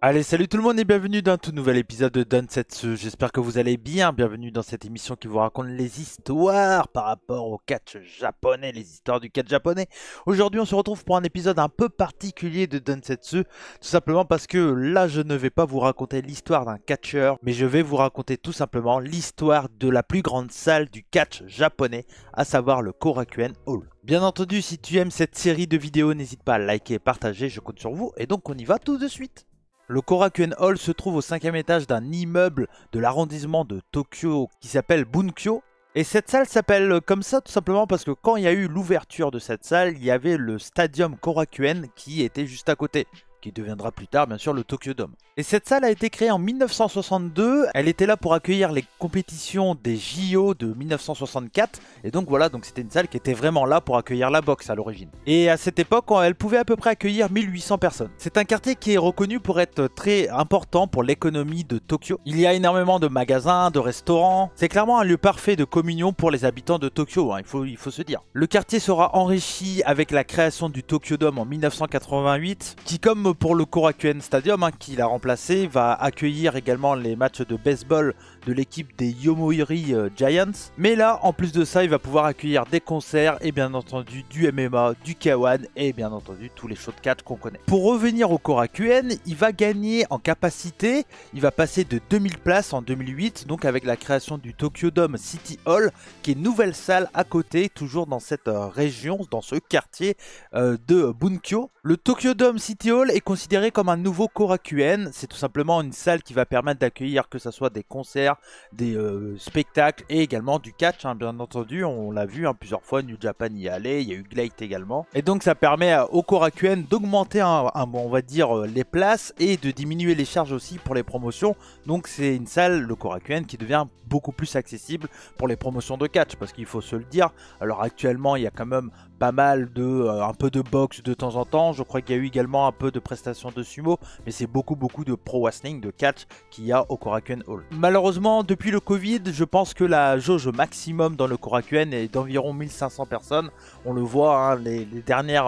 Allez, salut tout le monde et bienvenue dans un tout nouvel épisode de Densetsu. J'espère que vous allez bien. Bienvenue dans cette émission qui vous raconte les histoires par rapport au catch japonais, les histoires du catch japonais. Aujourd'hui, on se retrouve pour un épisode un peu particulier de Densetsu. Tout simplement parce que là, je ne vais pas vous raconter l'histoire d'un catcheur, mais je vais vous raconter tout simplement l'histoire de la plus grande salle du catch japonais, à savoir le Korakuen Hall. Bien entendu, si tu aimes cette série de vidéos, n'hésite pas à liker et partager, je compte sur vous. Et donc, on y va tout de suite. Le Korakuen Hall se trouve au 5e étage d'un immeuble de l'arrondissement de Tokyo qui s'appelle Bunkyo. Et cette salle s'appelle comme ça tout simplement parce que quand il y a eu l'ouverture de cette salle, il y avait le Stadium Korakuen qui était juste à côté, qui deviendra plus tard bien sûr le Tokyo Dome. Et cette salle a été créée en 1962, elle était là pour accueillir les compétitions des JO de 1964, et donc voilà, donc c'était une salle qui était vraiment là pour accueillir la boxe à l'origine. Et à cette époque, elle pouvait à peu près accueillir 1800 personnes. C'est un quartier qui est reconnu pour être très important pour l'économie de Tokyo. Il y a énormément de magasins, de restaurants, c'est clairement un lieu parfait de communion pour les habitants de Tokyo, hein, il faut se dire. Le quartier sera enrichi avec la création du Tokyo Dome en 1988, qui comme pour le Korakuen Stadium, hein, qui l'a remplacé, va accueillir également les matchs de baseball de l'équipe des Yomiuri Giants. Mais là, en plus de ça, il va pouvoir accueillir des concerts et bien entendu du MMA, du K1 et bien entendu tous les shows de catch qu'on connaît. Pour revenir au Korakuen, il va gagner en capacité, il va passer de 2000 places en 2008, donc avec la création du Tokyo Dome City Hall, qui est une nouvelle salle à côté, toujours dans cette région, dans ce quartier de Bunkyo. Le Tokyo Dome City Hall est considéré comme un nouveau Korakuen. C'est tout simplement une salle qui va permettre d'accueillir que ce soit des concerts, des spectacles et également du catch, hein, bien entendu. On l'a vu plusieurs fois, New Japan y est allé, il y a eu Glate également. Et donc ça permet au Korakuen d'augmenter on va dire les places et de diminuer les charges aussi pour les promotions. Donc c'est une salle, le Korakuen, qui devient beaucoup plus accessible pour les promotions de catch, parce qu'il faut se le dire, alors actuellement il y a quand même pas mal de un peu de boxe de temps en temps, je crois qu'il y a eu également un peu de prestations de sumo, mais c'est beaucoup de pro wrestling, de catch qu'il y a au Korakuen Hall. Malheureusement, depuis le Covid, je pense que la jauge maximum dans le Korakuen est d'environ 1500 personnes. On le voit, hein, les derniers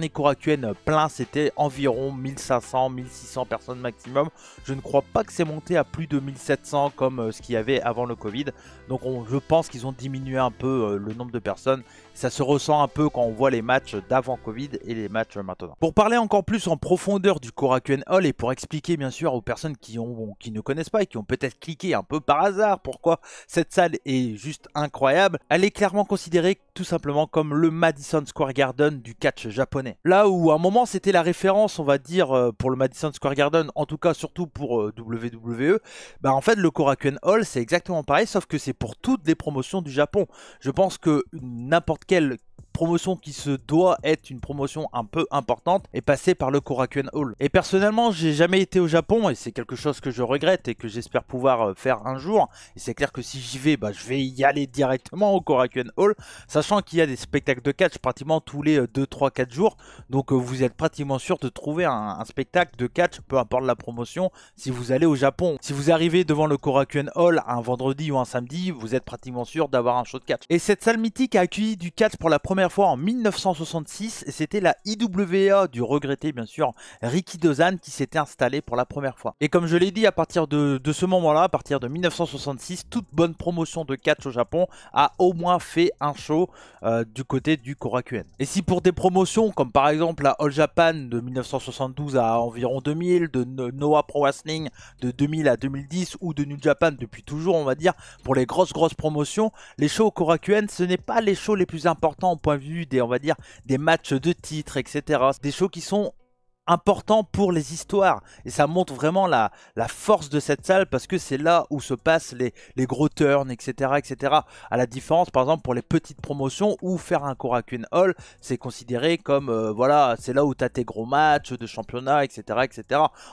Korakuen pleins, c'était environ 1500-1600 personnes maximum. Je ne crois pas que c'est monté à plus de 1700 comme ce qu'il y avait avant le Covid. Donc je pense qu'ils ont diminué un peu le nombre de personnes. Ça se ressent un peu quand on voit les matchs d'avant Covid et les matchs maintenant. Pour parler encore plus en profondeur du Korakuen Hall et pour expliquer bien sûr aux personnes qui ne connaissent pas et qui ont peut-être cliqué un peu par hasard pourquoi cette salle est juste incroyable, elle est clairement considérée tout simplement comme le Madison Square Garden du catch japonais. Là où à un moment c'était la référence, on va dire, pour le Madison Square Garden, en tout cas surtout pour WWE, bah en fait le Korakuen Hall c'est exactement pareil, sauf que c'est pour toutes les promotions du Japon. Je pense que n'importe quelle promotion qui se doit être une promotion un peu importante est passée par le Korakuen Hall. Et personnellement, j'ai jamais été au Japon et c'est quelque chose que je regrette et que j'espère pouvoir faire un jour. Et c'est clair que si j'y vais, bah, je vais y aller directement au Korakuen Hall, sachant qu'il y a des spectacles de catch pratiquement tous les 2, 3, 4 jours. Donc vous êtes pratiquement sûr de trouver un spectacle de catch, peu importe la promotion, si vous allez au Japon. Si vous arrivez devant le Korakuen Hall un vendredi ou un samedi, vous êtes pratiquement sûr d'avoir un show de catch. Et cette salle mythique a accueilli du catch pour la première fois en 1966 et c'était la IWA du regretté bien sûr Riki Dozan qui s'était installé pour la première fois. Et comme je l'ai dit, à partir de ce moment-là, à partir de 1966, toute bonne promotion de catch au Japon a au moins fait un show du côté du Korakuen. Et si pour des promotions comme par exemple la All Japan de 1972 à environ 2000, de Noah Pro Wrestling de 2000 à 2010 ou de New Japan depuis toujours on va dire, pour les grosses promotions, les shows au Korakuen ce n'est pas les shows les plus importants au point de vue des, on va dire, des matchs de titres, etc. Des shows qui sont important pour les histoires et ça montre vraiment la force de cette salle parce que c'est là où se passent les gros turns, etc. À la différence par exemple pour les petites promotions où faire un Korakuen Hall c'est considéré comme voilà, c'est là où tu as tes gros matchs de championnat, etc.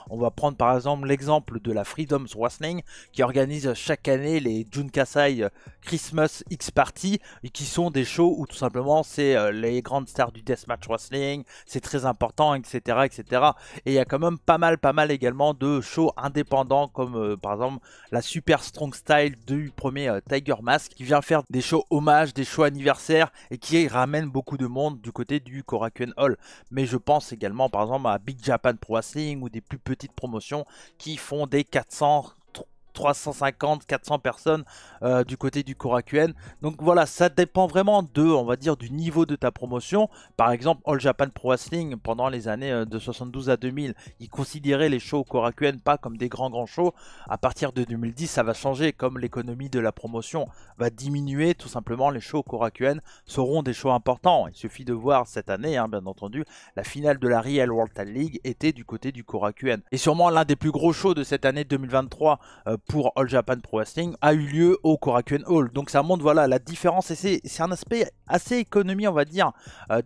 On va prendre par exemple l'exemple de la Freedom Wrestling qui organise chaque année les Junkasai Christmas X Party et qui sont des shows où tout simplement c'est les grandes stars du Deathmatch Wrestling, c'est très important, etc. etc. Et il y a quand même pas mal également de shows indépendants comme par exemple la Super Strong Style du premier Tiger Mask qui vient faire des shows hommages, des shows anniversaires et qui ramène beaucoup de monde du côté du Korakuen Hall. Mais je pense également par exemple à Big Japan Pro Wrestling ou des plus petites promotions qui font des 400 350, 400 personnes du côté du Korakuen. Donc voilà, ça dépend vraiment on va dire, du niveau de ta promotion. Par exemple, All Japan Pro Wrestling, pendant les années de 72 à 2000, ils considéraient les shows au Korakuen pas comme des grands shows. À partir de 2010, ça va changer. Comme l'économie de la promotion va diminuer, tout simplement, les shows au Korakuen seront des shows importants. Il suffit de voir cette année, hein, bien entendu, la finale de la Real World Tag League était du côté du Korakuen. Et sûrement l'un des plus gros shows de cette année 2023 pour All Japan Pro Wrestling a eu lieu au Korakuen Hall. Donc ça montre voilà la différence et c'est un aspect assez économie on va dire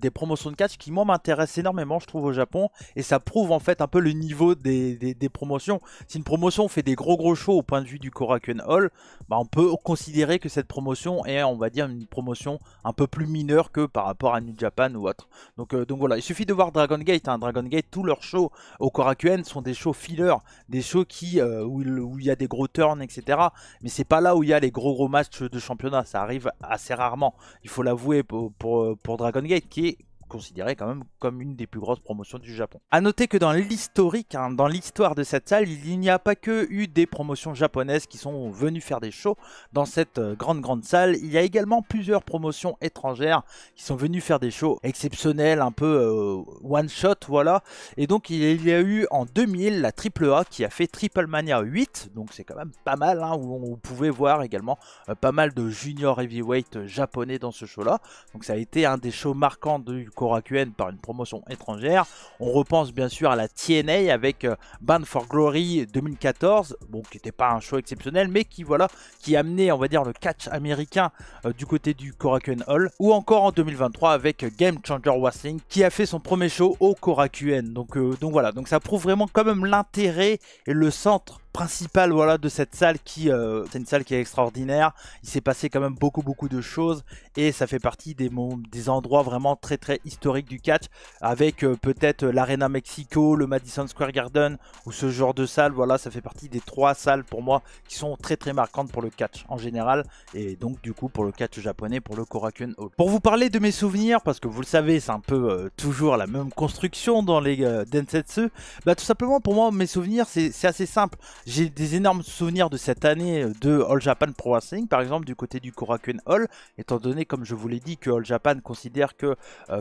des promotions de catch qui moi m'intéresse énormément je trouve au Japon et ça prouve en fait un peu le niveau des promotions. Si une promotion fait des gros shows au point de vue du Korakuen Hall, bah, on peut considérer que cette promotion est on va dire une promotion un peu plus mineure que par rapport à New Japan ou autre. Donc voilà, il suffit de voir Dragon Gate, hein. Dragon Gate, tous leurs shows au Korakuen sont des shows fillers, des shows qui où il y a des gros turns, etc. Mais c'est pas là où il y a les gros matchs de championnat. Ça arrive assez rarement. Il faut l'avouer pour Dragon Gate, qui est considéré quand même comme une des plus grosses promotions du Japon. A noter que dans l'historique, hein, dans l'histoire de cette salle, il n'y a pas que eu des promotions japonaises qui sont venues faire des shows dans cette grande salle. Il y a également plusieurs promotions étrangères qui sont venues faire des shows exceptionnels, un peu one shot, voilà. Et donc il y a eu en 2000 la AAA qui a fait Triple Mania 8, donc c'est quand même pas mal, hein, où on pouvait voir également pas mal de junior heavyweight japonais dans ce show-là. Donc ça a été un des shows marquants du Korakuen par une promotion étrangère. On repense bien sûr à la TNA avec Bound for Glory 2014, bon, qui n'était pas un show exceptionnel, mais qui voilà, qui amenait on va dire le catch américain du côté du Korakuen Hall, ou encore en 2023 avec Game Changer Wrestling qui a fait son premier show au Korakuen. Donc voilà, donc ça prouve vraiment quand même l'intérêt et le centre principal voilà de cette salle qui c'est une salle qui est extraordinaire. Il s'est passé quand même beaucoup de choses et ça fait partie des endroits vraiment très historiques du catch, avec peut-être l'Arena Mexico, le Madison Square Garden ou ce genre de salle. Voilà, ça fait partie des 3 salles pour moi qui sont très marquantes pour le catch en général et donc du coup pour le catch japonais, pour le Korakuen Hall. Pour vous parler de mes souvenirs, parce que vous le savez c'est un peu toujours la même construction dans les Densetsu, bah tout simplement pour moi mes souvenirs c'est assez simple. J'ai des énormes souvenirs de cette année de All Japan Pro Wrestling, par exemple du côté du Korakuen Hall, étant donné, comme je vous l'ai dit, que All Japan considère que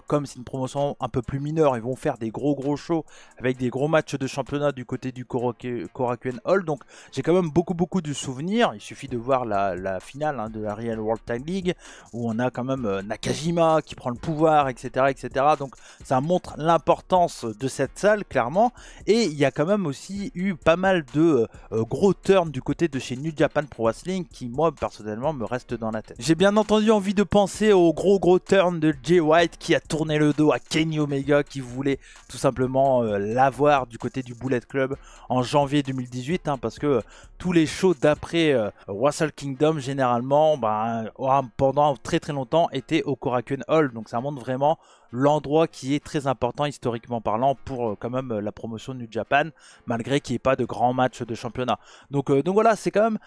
comme c'est une promotion un peu plus mineure, ils vont faire des gros shows avec des gros matchs de championnat du côté du Korakuen Hall. Donc j'ai quand même beaucoup de souvenirs. Il suffit de voir la finale hein, de la Real World Tag League, où on a quand même Nakajima qui prend le pouvoir, etc. Donc ça montre l'importance de cette salle, clairement. Et il y a quand même aussi eu pas mal de gros turn du côté de chez New Japan Pro Wrestling qui moi personnellement me reste dans la tête. J'ai bien entendu envie de penser au gros turn de Jay White qui a tourné le dos à Kenny Omega, qui voulait tout simplement l'avoir du côté du Bullet Club en janvier 2018, hein, parce que tous les shows d'après Wrestle Kingdom généralement pendant très longtemps étaient au Korakuen Hall. Donc ça montre vraiment l'endroit qui est très important historiquement parlant pour quand même la promotion de New Japan, malgré qu'il n'y ait pas de grands matchs de championnat. Donc voilà, c'est quand même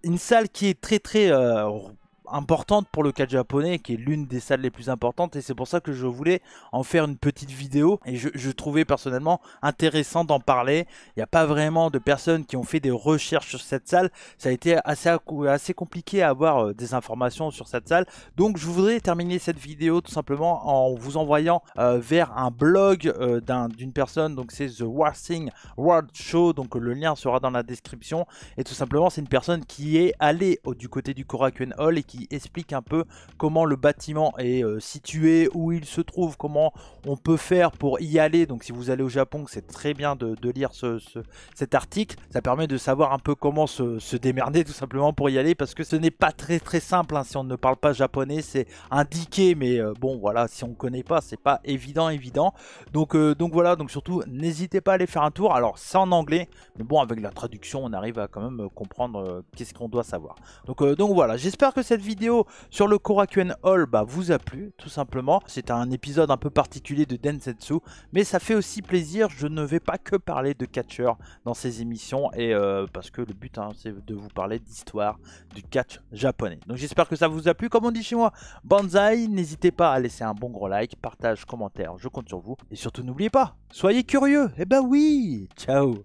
une salle qui est très importante pour le catch japonais, qui est l'une des salles les plus importantes, et c'est pour ça que je voulais en faire une petite vidéo, et je trouvais personnellement intéressant d'en parler. Il n'y a pas vraiment de personnes qui ont fait des recherches sur cette salle, ça a été assez compliqué à avoir des informations sur cette salle, donc je voudrais terminer cette vidéo tout simplement en vous envoyant vers un blog d'une personne, donc c'est The Wrestling World Show, donc le lien sera dans la description, et tout simplement c'est une personne qui est allée du côté du Korakuen Hall et qui explique un peu comment le bâtiment est situé, où il se trouve, comment on peut faire pour y aller. Donc si vous allez au Japon, c'est très bien de lire cet article, ça permet de savoir un peu comment se démerder tout simplement pour y aller, parce que ce n'est pas très simple hein, si on ne parle pas japonais, c'est indiqué, mais bon voilà, si on ne connaît pas, c'est pas évident. Donc voilà, donc surtout n'hésitez pas à aller faire un tour. Alors c'est en anglais, mais bon avec la traduction on arrive à quand même comprendre qu'est-ce qu'on doit savoir. Donc voilà, j'espère que cette vidéo vidéo sur le Korakuen Hall vous a plu, tout simplement. C'est un épisode un peu particulier de Densetsu, mais ça fait aussi plaisir. Je ne vais pas que parler de catcheurs dans ces émissions, et parce que le but c'est de vous parler d'histoire du catch japonais. Donc j'espère que ça vous a plu. Comme on dit chez moi, banzai, n'hésitez pas à laisser un bon gros like, partage, commentaire, je compte sur vous. Et surtout n'oubliez pas, soyez curieux. Eh ben oui, ciao.